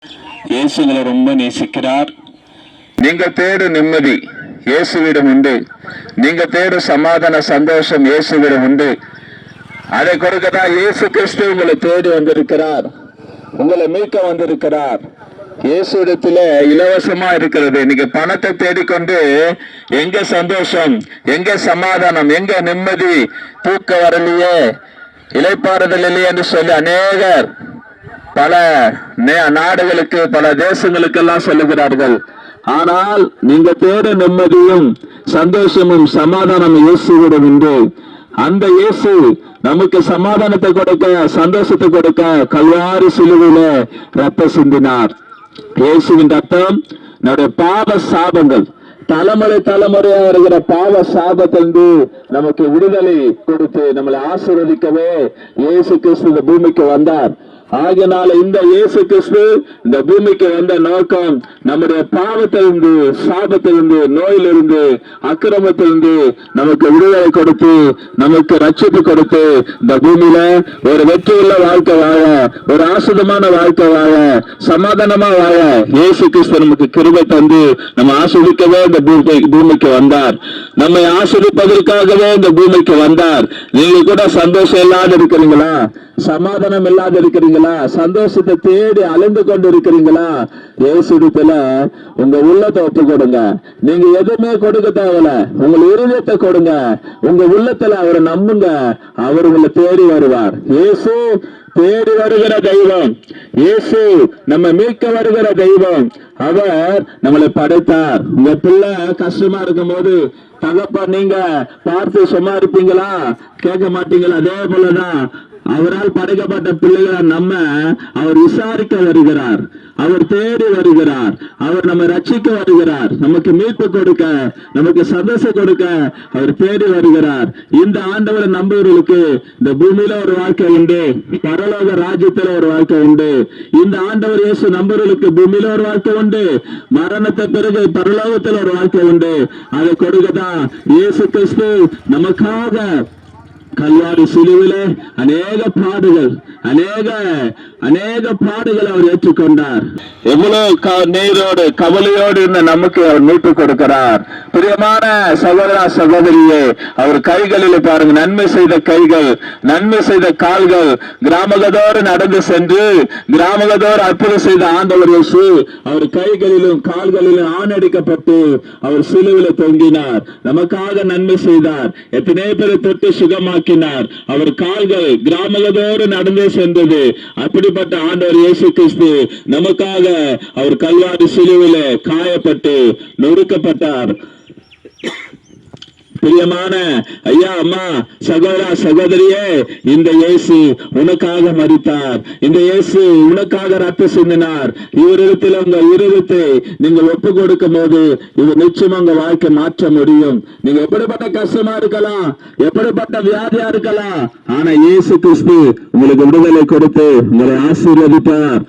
இயேசுகளை ரொம்ப நேசிக்கிறார். நீங்க தேடும் நிம்மதி இயேசுவிடம் உண்டு. நீங்க தேடும் சமாதான சந்தோஷம் இயேசுவிடம் உண்டு. அதை கொடுக்கதான் இயேசு கிறிஸ்து உங்களை தேடி வந்திருக்கிறார், உங்களை மீட்க வந்திருக்கிறார். இயேசுவிடத்துல இலவசமா இருக்கிறது. நீங்க பணத்தை தேடிக்கொண்டு எங்க சந்தோஷம், எங்க சமாதானம், எங்க நிம்மதி, தூக்க வரலையே, இளைப்பாறுதல் இல்லையே என்று சொல்லி அநேகர் பல நாடுகளுக்கு பல தேசங்களுக்கெல்லாம் சொல்லுகிறார்கள். ஆனால் நீங்க தேட நிம்மதியும் சந்தோஷமும் சமாதானம் இயேசுவிடம் உண்டு. அந்த இயேசு நமக்கு சமாதானத்தை கொடுக்க, சந்தோஷத்தை கொடுக்க கல்வாரி சிலுவையில ரத்தம் சிந்தினார். இயேசுவின் ரத்தம் நம்முடைய பாவ சாபங்கள், தலைமுறை தலைமுறையா இருக்கிற பாவ சாபத்திலிருந்து நமக்கு விடுதலை கொடுத்து நம்மளை ஆசீர்வதிக்கவே இயேசு கிறிஸ்து இந்த பூமிக்கு வந்தார். ஆகினால இந்த இயேசு கிறிஸ்து இந்த பூமிக்கு வந்த நோக்கம் நம்முடைய பாவத்திலிருந்து, சாபத்திலிருந்து, நோயிலிருந்து, அக்கிரமத்திலிருந்து நமக்கு விடுதலை கொடுத்து, நமக்கு ரட்சிப்பு கொடுத்து இந்த பூமியில ஒரு வெற்றியுள்ள வாழ்க்கை வாழ, ஒரு ஆசுதமான வாழ்க்கை வாழ, சமாதானமா வாழ இயேசு கிறிஸ்து நமக்கு கிருபை தந்து நம்ம ஆஸ்வதிக்கவே இந்த பூமிக்கு வந்தார். நம்மை ஆஸ்வதிப்பதற்காகவே இந்த பூமிக்கு வந்தார். நீங்க கூட சந்தோஷம் இல்லாத இருக்கிறீங்களா? சமாதானம் இல்லாத இருக்கிறீங்களா? சந்தோஷத்தை தேடி அலைந்து கொண்டு இருக்கிறீங்களா? இயேசுவிடத்துல உங்க உள்ளத்தை ஒப்பு கொடுங்க. நீங்க எதுவுமே கொடுக்க தேவையில்ல, உங்க இருதயத்தை கொடுங்க. உங்க உள்ளத்துல அவரை நம்புங்க, அவர் உங்களை தேடி வருவார். இயேசு தேடி வருகிற தெய்வம், இயேசு நம்ம மீட்க வருகிற தெய்வம். அவர் நம்மளை படைத்தார். உங்க பிள்ளை கஷ்டமா இருக்கும் போது தகப்பன் நீங்க பார்த்து சும்மா இருப்பீங்களா? கேட்க மாட்டீங்களா? அதே போலதான் அவரால் படைக்கப்பட்ட பிள்ளைகளை நம்ம அவர் விசாரிக்க வருகிறார், அவர் தேடி வருகிறார், அவர் நம்ம ரட்சிக்க வருகிறார், நமக்கு மீட்பு கொடுக்க, நமக்கு சந்தோஷம் கொடுக்க அவர் தேடி வருகிறார். இந்த ஆண்டவரை நம்புவர்களுக்கு இந்த பூமியில ஒரு வாழ்க்கை உண்டு, பரலோக ராஜ்யத்துல ஒரு வாழ்க்கை உண்டு. இந்த ஆண்டவர் இயேசு நம்புவர்களுக்கு பூமியில ஒரு வாழ்க்கை உண்டு, மரணத்தை பிறகு பரலோகத்துல ஒரு வாழ்க்கை உண்டு. அதை கொடுக்கதான் இயேசு கிறிஸ்து நமக்காக கல்வாரி சிலுவிலே அநேக பாடுகள், அநேக பாடுகள் அவர் ஏற்றுக்கொண்டார். எவ்வளவு நீரோடு கவலையோடு இருந்த நமக்கு அவர் மீட்டு கொடுக்கிறார். பிரியமான சகோதர சகோதரியே, அவர் கைகளில் பாருங்க, நன்மை செய்த கைகள், நன்மை செய்த கால்கள், கிராமகதோடு நடந்து சென்று கிராமகதோடு அற்புதம் செய்த ஆண்டவர் இயேசு அவர் கைகளிலும் கால்களிலும் ஆணடிக்கப்பட்டு அவர் சிலுவில தொங்கினார், நமக்காக நன்மை செய்தார். எத்தனை பேரை தொட்டு சுகமாக்கினார். அவர் கால்கள் கிராமகதோடு நடந்தே சென்றது. அப்படிப்பட்ட ஆண்டவர் இயேசு கிறிஸ்து நமக்காக அவர் கல்வாரி சிலுவையில காயப்பட்டு நொறுக்கப்பட்டார். பிரியமான ஐயா, அம்மா, சகோதர சகோதரியே, இந்த இயேசு உனக்காக மரித்தார். இந்த இயேசு உனக்காக ரத்தம் சிந்தினார். இவரிடத்தில் உங்க இருதயத்தை நீங்க ஒப்பு கொடுக்கும் போது இவர் நிச்சயமா உங்க வாழ்க்கை மாற்ற முடியும். நீங்க எப்படிப்பட்ட கஷ்டமா இருக்கலாம், எப்படிப்பட்ட வியாதியா இருக்கலாம், ஆனா இயேசு கிறிஸ்து உங்களுக்கு விடுதலை கொடுத்து உங்களை ஆசீர்வதிப்பார்.